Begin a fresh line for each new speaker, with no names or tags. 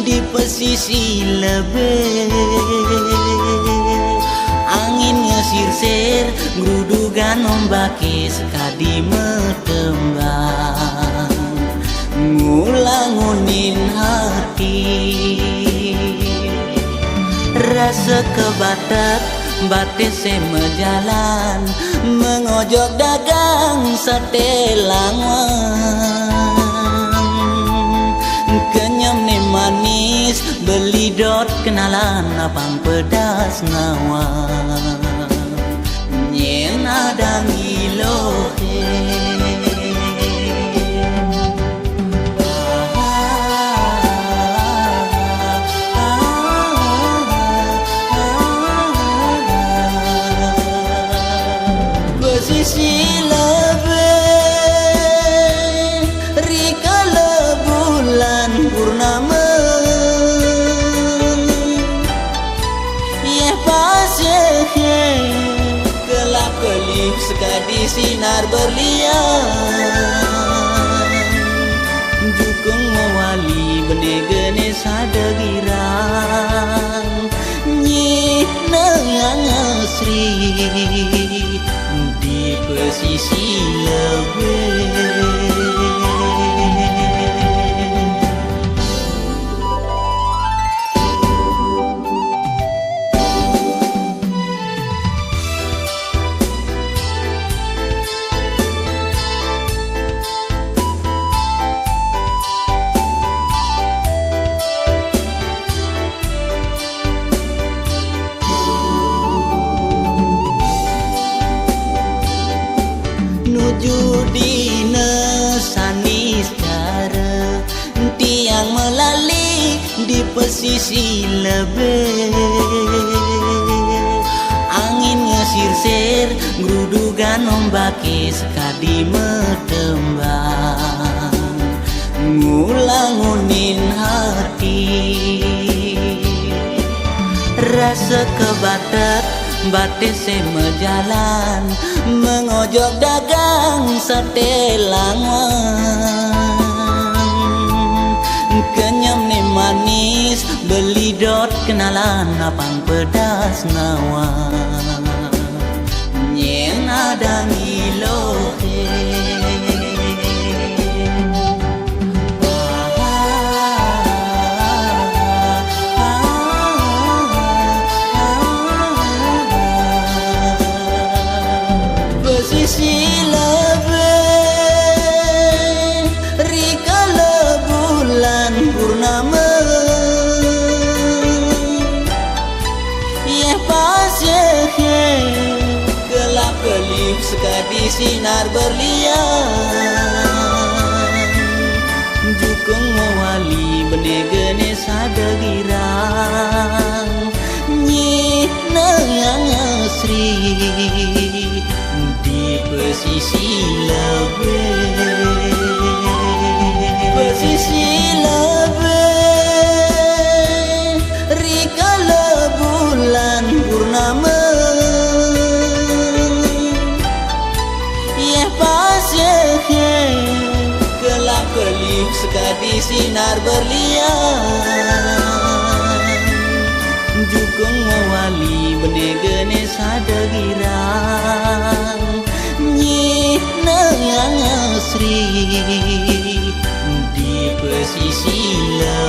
di pesisi lebih. Angin ngesir-sir grudugan ombake sekadi metembang, ngulangunin hati. Rasa kebatet batis semejalan, mengojok dagang sate langwang. Kenyam ni manis beli dot kenalan abang pedas nawang. Nyen ada ngilohe pesisi lebih rikala bulan purnama. Yeh paseh kelap kelip sekadi sinar berlian. Jukung mewali benegene sadegirang, nyih nayang asri di pesisi lebih. Judina sanis cara tiang melali di pesisi lebih. Angin ngesir-sir grudugan ombake sekadi metembang, ngulangunin hati. Rasa kebatet batis semejalan, mengojok dagang sate langwang. Kenyam ni manis beli dot kenalan abang pedas nawang. Nyen ada ngilohe pesisi lebih rikala bulan purnama. Yeh paseh kelap kelip sekadi sinar berlian. Jukung mewali benegene sadegirang, nyih nayang asri di pesisi lebih. Pesisi lebih rikala bulan purnama. Yeh paseh kelap kelip sekadi sinar berlian. Jukung mewali benegene sadegirang, nyih nayang asri di pesisi lebih.